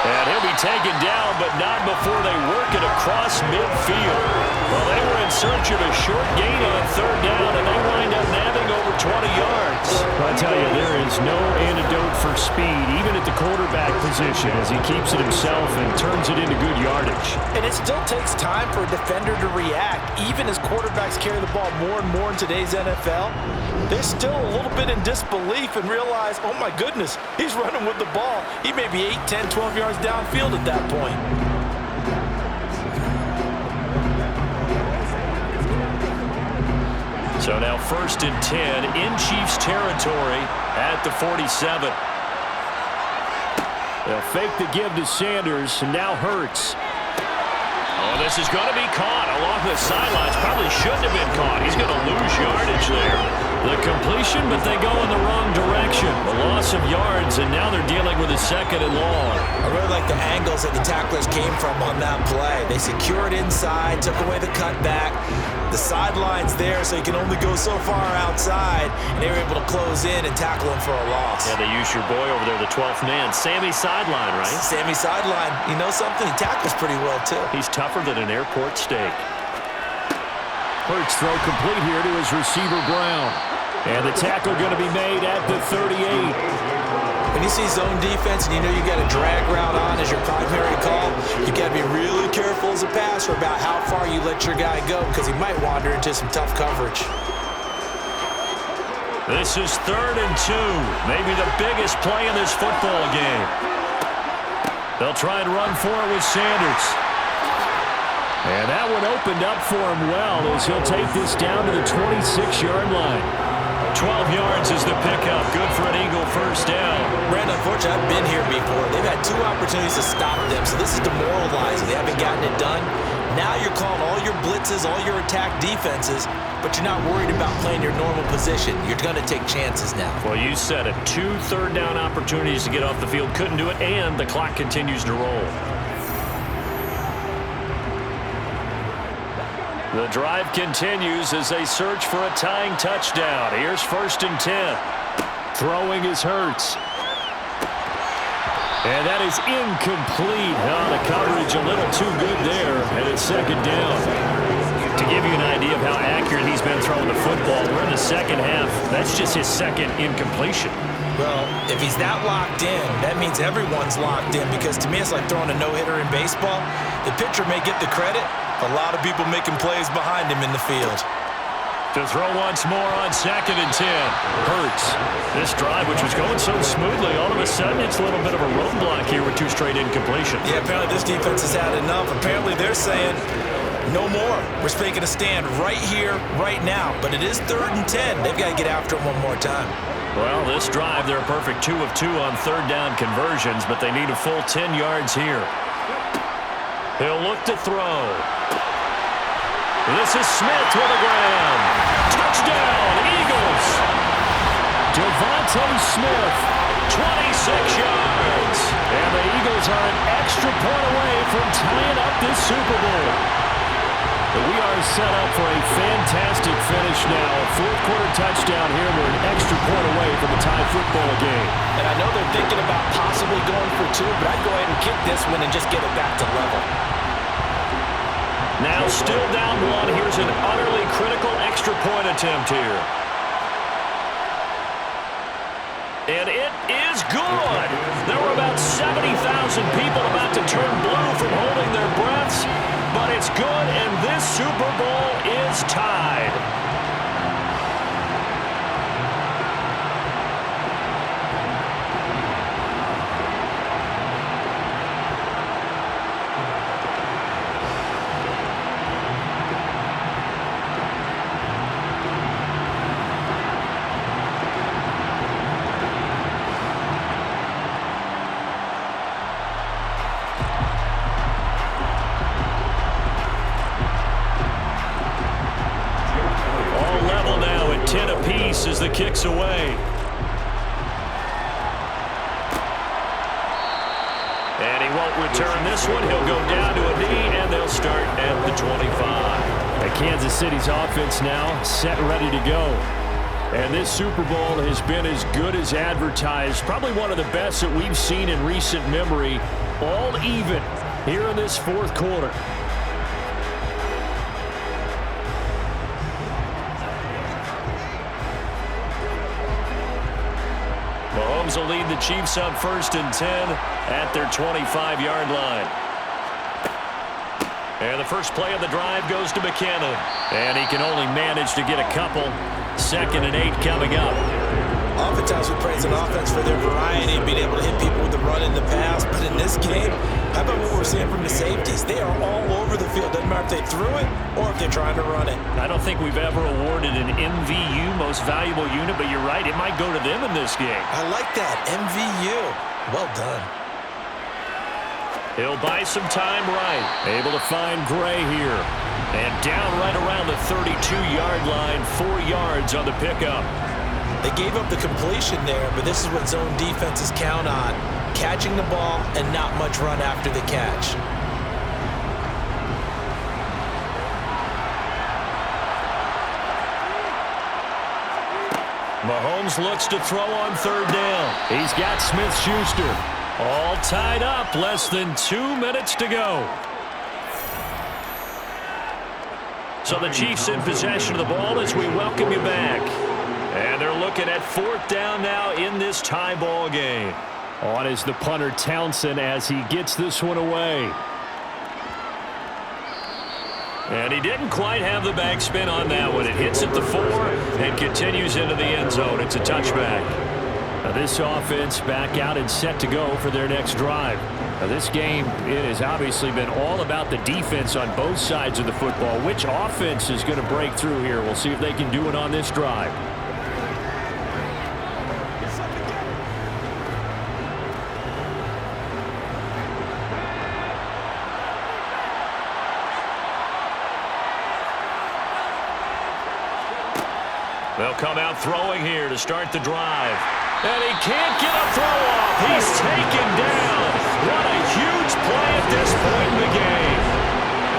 And he'll be taken down, but not before they work it across midfield. Well, they were in search of a short gain on 3rd down, and they wind up nabbing over 20 yards. I tell you, there is no antidote for speed, even at the quarterback position, as he keeps it himself and turns it into good yardage.
And it still takes time for a defender to react. Even as quarterbacks carry the ball more and more in today's NFL, they're still a little bit in disbelief and realize, oh my goodness, he's running with the ball. He may be 8, 10, 12 yards downfield at that point.
So now 1st and 10 in Chiefs territory at the 47. They'll fake the give to Sanders, and now Hurts. Oh, this is going to be caught along the sidelines. Probably shouldn't have been caught. He's going to lose yardage there. The completion, but they go in the wrong direction. A loss of yards, and now they're dealing with a 2nd and long.
I really like the angles that the tacklers came from on that play. They secured inside, took away the cutback. The sideline's there, so you can only go so far outside, and they were able to close in and tackle him for a loss.
Yeah, they used your boy over there, the 12th man. Sammy Sideline, right?
Sammy Sideline. You know something? He tackles pretty well, too.
He's tougher than an airport steak. Hurts throw complete here to his receiver, Brown. And the tackle going to be made at the 38.
When you see zone defense and you know you got a drag route on as your primary call, you got to be really careful as a passer about how far you let your guy go because he might wander into some tough coverage.
This is 3rd and 2, maybe the biggest play in this football game. They'll try and run for it with Sanders. And that one opened up for him well as he'll take this down to the 26-yard line. 12 yards is the pickup. Good for an Eagle first down.
Brandon, unfortunately, I've been here before. They've had 2 opportunities to stop them, so this is demoralizing. They haven't gotten it done. Now you're calling all your blitzes, all your attack defenses, but you're not worried about playing your normal position. You're going to take chances now.
Well, you said it. 2 third-down opportunities to get off the field. Couldn't do it, and the clock continues to roll. The drive continues as they search for a tying touchdown. Here's 1st and 10. Throwing is Hurts. And that is incomplete. The coverage a little too good there, and it's 2nd down. To give you an idea of how accurate he's been throwing the football, we're in the second half. That's just his 2nd incompletion.
Well, if he's that locked in, that means everyone's locked in, because to me it's like throwing a no-hitter in baseball. The pitcher may get the credit. A lot of people making plays behind him in the field.
To throw once more on 2nd and 10. Hurts. This drive, which was going so smoothly, all of a sudden it's a little bit of a roadblock here with 2 straight incompletions.
Yeah, apparently this defense has had enough. Apparently they're saying, no more. We're making a stand right here, right now. But it is 3rd and 10. They've got to get after him one more time.
Well, this drive, they're a perfect 2 of 2 on 3rd down conversions, but they need a full 10 yards here. He'll look to throw. This is Smith with a grab. Touchdown, Eagles. Devontae Smith, 26 yards. And the Eagles are an extra point away from tying up this Super Bowl. We are set up for a fantastic finish now. A 4th-quarter touchdown here. We're an extra point away from a tie football game.
And I know they're thinking about possibly going for 2, but I'd go ahead and kick this one and just get it back to level.
Now still down 1. Here's an utterly critical extra point attempt here. And it is good. There were about 70,000 people about to turn blue from holding their breaths, but it's good, and this Super Bowl is tied. As the kick's away. And he won't return this one. He'll go down to a knee, and they'll start at the 25. And Kansas City's offense now set ready to go. And this Super Bowl has been as good as advertised. Probably one of the best that we've seen in recent memory. All even here in this 4th quarter. Mahomes will lead the Chiefs up 1st and 10 at their 25-yard line. And the first play of the drive goes to McKinnon. And he can only manage to get a couple. 2nd and 8 coming up.
Oftentimes we praise an offense for their variety and being able to hit people with the run in the pass. But in this game, how about what we're seeing from the safeties? They are all over the field. Doesn't matter if they threw it or if they're trying to run it.
I don't think we've ever awarded an MVU, most valuable unit, but you're right, it might go to them in this game.
I like that, MVU. Well done.
He'll buy some time right. Able to find Gray here. And down right around the 32-yard line, 4 yards on the pickup.
They gave up the completion there, but this is what zone defenses count on. Catching the ball and not much run after the catch.
Mahomes looks to throw on 3rd down. He's got Smith-Schuster. All tied up, less than 2 minutes to go. So the Chiefs in possession of the ball as we welcome you back. And they're looking at 4th down now in this tie ball game. On is the punter Townsend as he gets this one away. And he didn't quite have the backspin on that one. It hits at the 4 and continues into the end zone. It's a touchback. Now this offense back out and set to go for their next drive. Now this game, it has obviously been all about the defense on both sides of the football. Which offense is going to break through here? We'll see if they can do it on this drive. They'll come out throwing here to start the drive. And he can't get a throw off. He's taken down. What a huge play at this point in the game.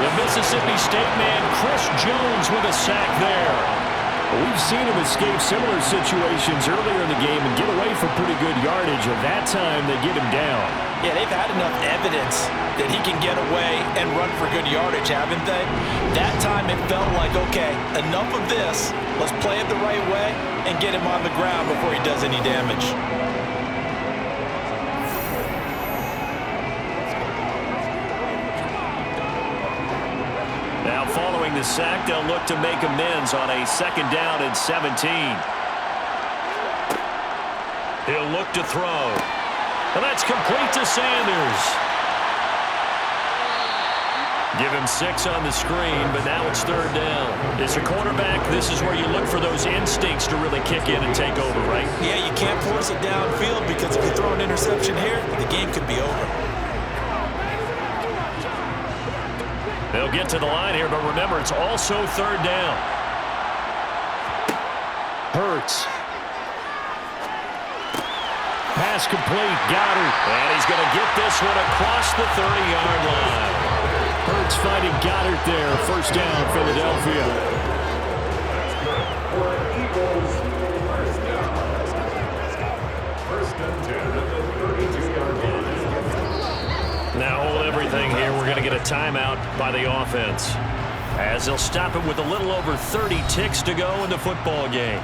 The Mississippi State man, Chris Jones, with a sack there. We've seen him escape similar situations earlier in the game and get away for pretty good yardage. And that time, they get him down.
Yeah, they've had enough evidence that he can get away and run for good yardage, haven't they? That time it felt like, okay, enough of this. Let's play it the right way and get him on the ground before he does any damage.
Now following the sack, they'll look to make amends on a 2nd down and 17. He'll look to throw. And that's complete to Sanders. Give him 6 on the screen, but now it's 3rd down. As a quarterback, this is where you look for those instincts to really kick in and take over, right?
Yeah, you can't force it downfield because if you throw an interception here, the game could be over.
They'll get to the line here, but remember, it's also 3rd down. Hurts. Pass complete. Goddard. And he's going to get this one across the 30-yard line. Hurts finding Goddard there. 1st down, Philadelphia. Now hold everything here. We're going to get a timeout by the offense, as they'll stop it with a little over 30 ticks to go in the football game.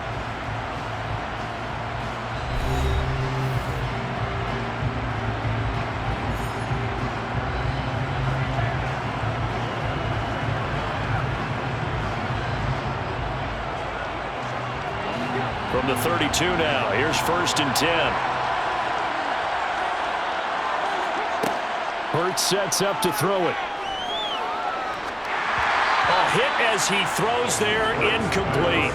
From the 32 now, here's 1st and 10. Hurts sets up to throw it. A hit as he throws there, incomplete.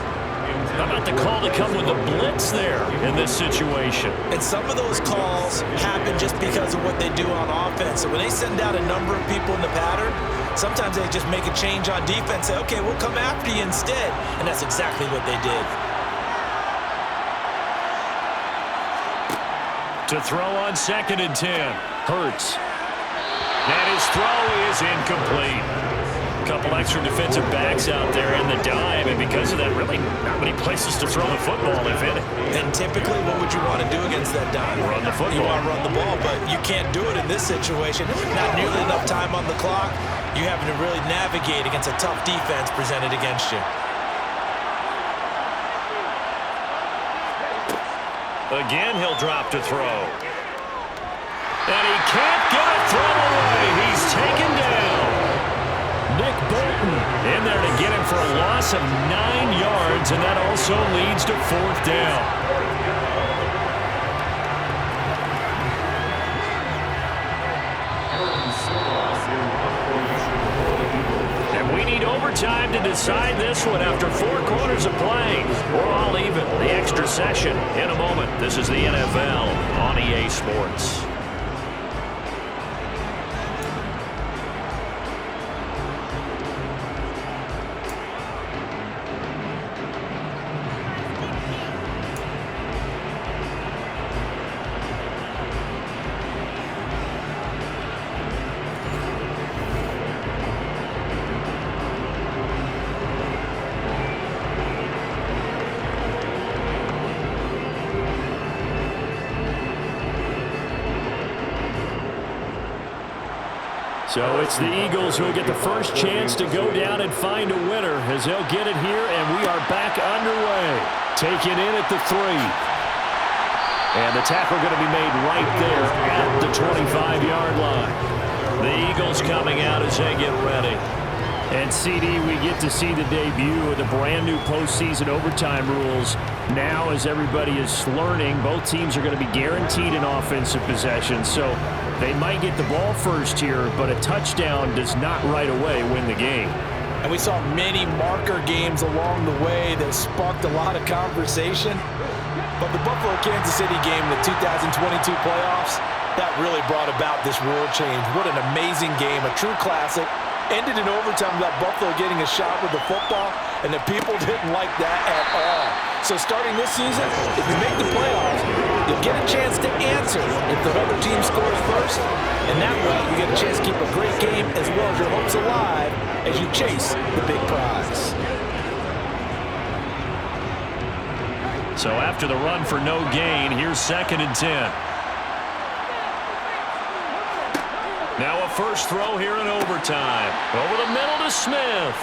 How about the call to come with a blitz there in this situation?
And some of those calls happen just because of what they do on offense. So when they send out a number of people in the pattern, sometimes they just make a change on defense, say, okay, we'll come after you instead. And that's exactly what they did.
To throw on 2nd and 10. Hurts. And his throw is incomplete. A couple extra defensive backs out there in the dime, and because of that, really not many places to throw the football, if any.
And typically, what would you want to do against that dime?
Run the football.
You want to run the ball, but you can't do it in this situation. Not nearly enough time on the clock. You having to really navigate against a tough defense presented against you.
Again, he'll drop to throw. And he can't get a throw away. He's taken down. Nick Bolton in there to get him for a loss of 9 yards, and that also leads to 4th down. And we need overtime to decide this one after 4 quarters of play. We're all even. The extra session in a moment. This is the NFL on EA Sports. So it's the Eagles who will get the first chance to go down and find a winner as they'll get it here, and we are back underway. Taken in at the 3. And the tackle going to be made right there at the 25-yard line. The Eagles coming out as they get ready. And CD, we get to see the debut of the brand new postseason overtime rules. Now, as everybody is learning, both teams are going to be guaranteed an offensive possession. So they might get the ball first here, but a touchdown does not right away win the game.
And we saw many marker games along the way that sparked a lot of conversation. But the Buffalo-Kansas City game in the 2022 playoffs, that really brought about this rule change. What an amazing game, a true classic. Ended in overtime without Buffalo getting a shot with the football, and the people didn't like that at all. So starting this season, if you make the playoffs, you'll get a chance to answer if the other team scores first, and that way you get a chance to keep a great game as well as your hopes alive as you chase the big prize.
So after the run for no gain, here's 2nd and 10. Now a first throw here in overtime. Over the middle to Smith.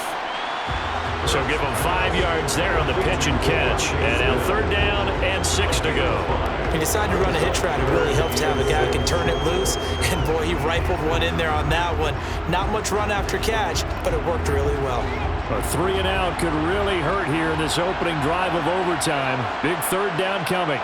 So give him 5 yards there on the pitch and catch. And now 3rd down and 6 to go.
He decided to run a hitch route. It really helped to have a guy who can turn it loose. And boy, he rifled one in there on that one. Not much run after catch, but it worked really well.
A 3 and out could really hurt here in this opening drive of overtime. Big 3rd down coming.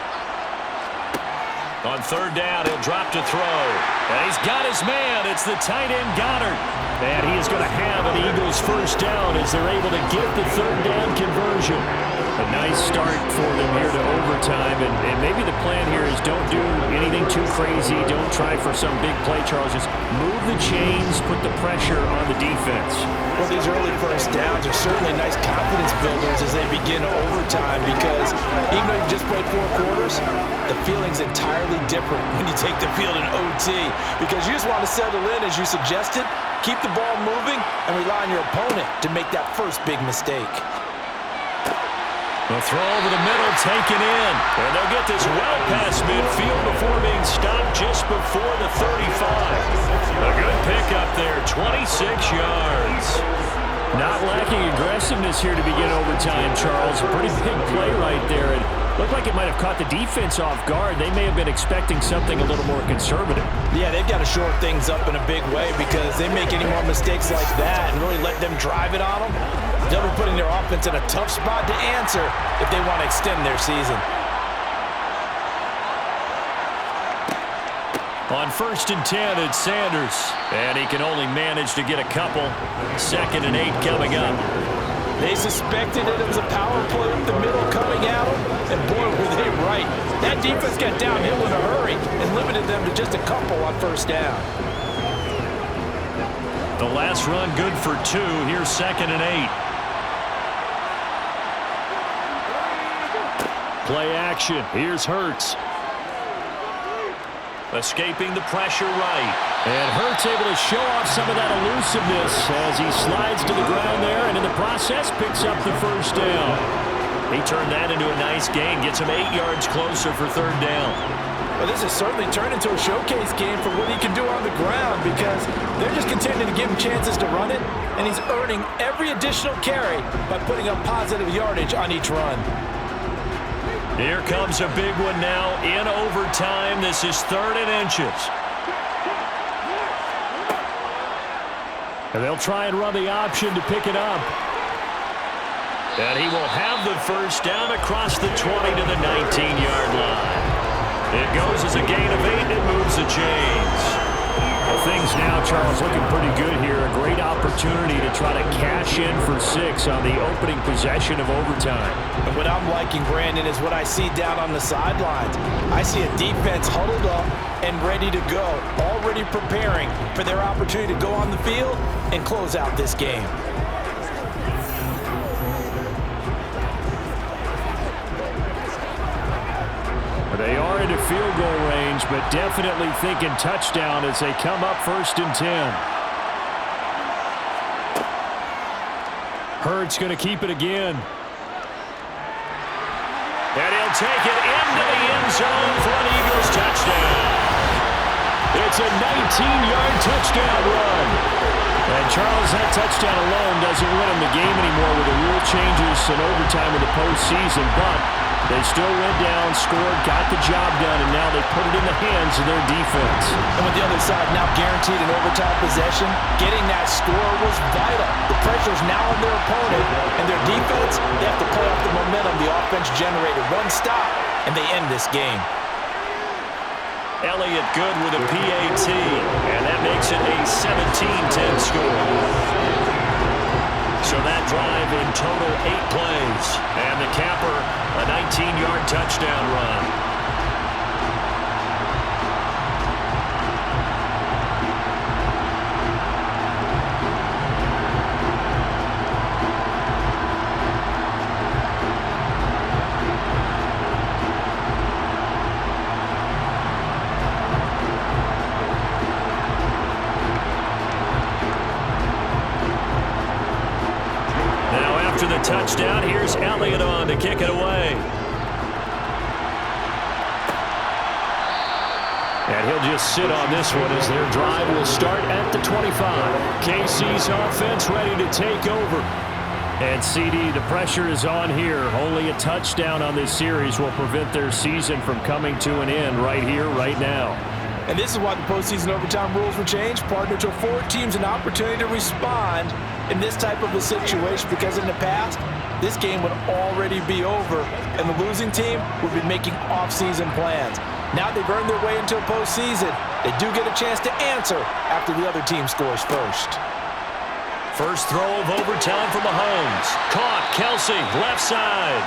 On 3rd down, he'll drop to throw. And he's got his man. It's the tight end, Goddard. And he is going to have an Eagles first down as they're able to get the 3rd down conversion. A nice start for them here to overtime. And maybe the plan here is don't do anything too crazy. Don't try for some big play, Charles. Just move the chains, put the pressure on the defense.
Well, these early first downs are certainly nice confidence builders as they begin overtime because even though you've just played 4 quarters, the feeling's entirely different when you take the field in OT because you just want to settle in as you suggested, keep the ball moving, and rely on your opponent to make that first big mistake.
The throw over the middle taken in. And they'll get this well past midfield before being stopped just before the 35. A good pickup there, 26 yards. Not lacking aggressiveness here to begin overtime, Charles. A pretty big play right there. And looked like it might have caught the defense off guard. They may have been expecting something a little more conservative.
Yeah, they've got to shore things up in a big way because they make any more mistakes like that and really let them drive it on them. They'll be putting their offense in a tough spot to answer if they want to extend their season.
On 1st and 10, it's Sanders. And he can only manage to get a couple. 2nd and 8 coming up.
They suspected it was a power play up the middle coming out, and boy, were they right. That defense got downhill in a hurry and limited them to just a couple on 1st down.
The last run good for 2. Here's 2nd and 8. Play action. Here's Hurts. Escaping the pressure right. And Hurts able to show off some of that elusiveness as he slides to the ground there and in the process picks up the 1st down. He turned that into a nice gain. Gets him 8 yards closer for 3rd down.
Well, this has certainly turned into a showcase game for what he can do on the ground because they're just continuing to give him chances to run it, and he's earning every additional carry by putting up positive yardage on each run.
Here comes a big one now in overtime. This is 3rd and inches. And they'll try and run the option to pick it up. And he will have the 1st down across the 20 to the 19-yard line. It goes as a gain of 8 and moves the chains. Well, things now, Charles, looking pretty good here. A great opportunity to try to cash in for 6 on the opening possession of overtime.
And what I'm liking, Brandon, is what I see down on the sidelines. I see a defense huddled up and ready to go, already preparing for their opportunity to go on the field and close out this game.
They are into field goal range, but definitely thinking touchdown as they come up 1st and 10. Hurts going to keep it again. And he'll take it into the end zone for an Eagles touchdown. It's a 19-yard touchdown run. And Charles, that touchdown alone doesn't win him the game anymore with the rule changes and overtime in the postseason, but They still went down, scored, got the job done, and now they put it in the hands of their defense.
And with the other side now guaranteed an overtime possession, getting that score was vital. The pressure's now on their opponent, and their defense, they have to play off the momentum the offense generated. One stop, and they end this game.
Elliott good with a PAT, and that makes it a 17-10 score. So that drive in total 8 plays, and the capper, a 19-yard touchdown run. After the touchdown, here's Elliott on to kick it away. And he'll just sit on this one as their drive will start at the 25. KC's offense ready to take over. And CD, the pressure is on here. Only a touchdown on this series will prevent their season from coming to an end right here, right now.
And this is why the postseason overtime rules were changed, partner, to afford teams an opportunity to respond in this type of a situation, because in the past, this game would already be over, and the losing team would be making off-season plans. Now they've earned their way into a postseason. They do get a chance to answer after the other team scores first.
First throw of overtime for Mahomes. Caught, Kelsey, left side.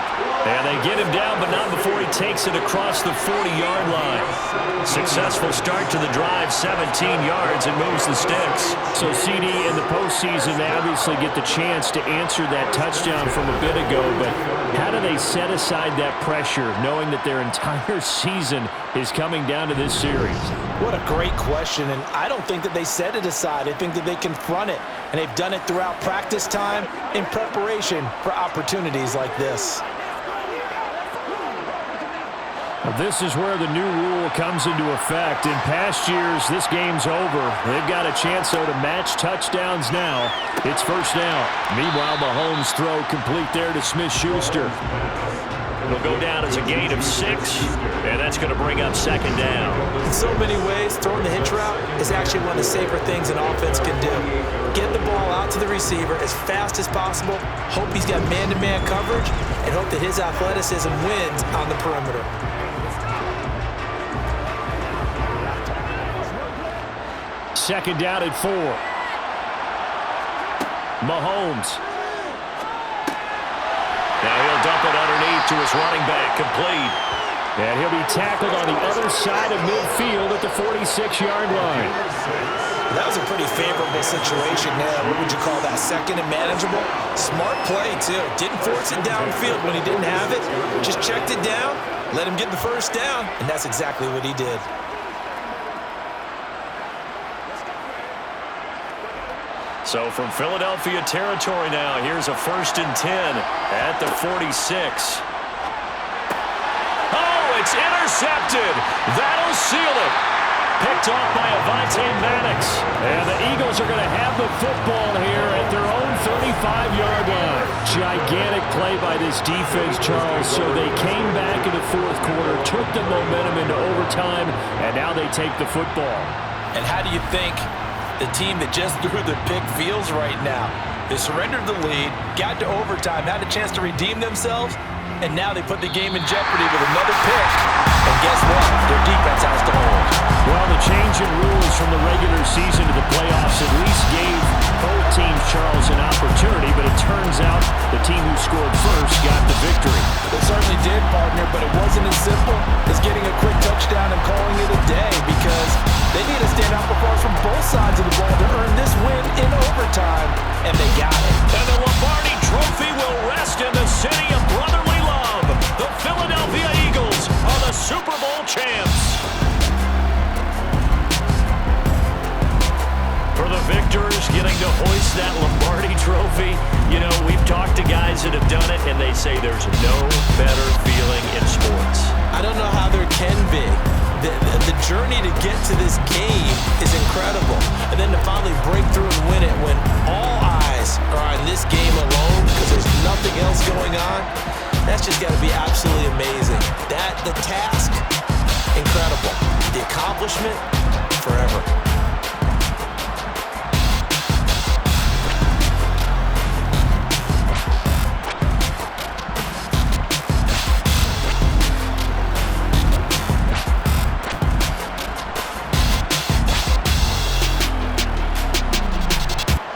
And they get him down, but not before he takes it across the 40-yard line. Successful start to the drive, 17 yards, and moves the sticks. So CD, in the postseason, they obviously get the chance to answer that touchdown from a bit ago, but how do they set aside that pressure, knowing that their entire season is coming down to this series?
What a great question, and I don't think that they set it aside. I think that they confront it, and they've done it throughout practice time in preparation for opportunities like this.
This is where the new rule comes into effect. In past years, this game's over. They've got a chance, though, to match touchdowns now. It's first down. Meanwhile, Mahomes' throw complete there to Smith-Schuster. It'll go down as a gain of 6, and that's going to bring up second down.
In so many ways, throwing the hitch route is actually one of the safer things an offense can do. Get the ball out to the receiver as fast as possible, hope he's got man-to-man coverage, and hope that his athleticism wins on the perimeter.
Second down at 4. Mahomes. Now he'll dump it underneath to his running back, complete. And he'll be tackled on the other side of midfield at the 46-yard line.
That was a pretty favorable situation there. What would you call that? Second and manageable? Smart play, too. Didn't force it downfield when he didn't have it. Just checked it down, let him get the first down, and that's exactly what he did.
So from Philadelphia territory now, here's a 1st and 10 at the 46. Oh, it's intercepted. That'll seal it. Picked off by Avonte Maddox. And the Eagles are going to have the football here at their own 35-yard line. Gigantic play by this defense, Charles. So they came back in the fourth quarter, took the momentum into overtime, and now they take the football.
And how do you think the team that just threw the pick feels right now? They surrendered the lead, got to overtime, had a chance to redeem themselves, and now they put the game in jeopardy with another pick. And guess what? Their defense has to hold.
Well, the change in rules from the regular season to the playoffs at least gave both teams, Charles, an opportunity, but it turns out the team who scored first got the victory.
It certainly did, partner, but it wasn't as simple as getting a quick touchdown and calling it a day, because they need a standout performance from both sides of the ball to earn this win in overtime, and they got it.
And the Lombardi Trophy will rest in the city of brotherly love. The Philadelphia Eagles are the Super Bowl champs. For the victors, getting to hoist that Lombardi Trophy, you know, we've talked to guys that have done it, and they say there's no better feeling in sports.
I don't know how there can be. The journey to get to this game is incredible. And then to finally break through and win it when all eyes are on this game alone because there's nothing else going on, That's just got to be absolutely amazing. The task, incredible. The accomplishment, forever.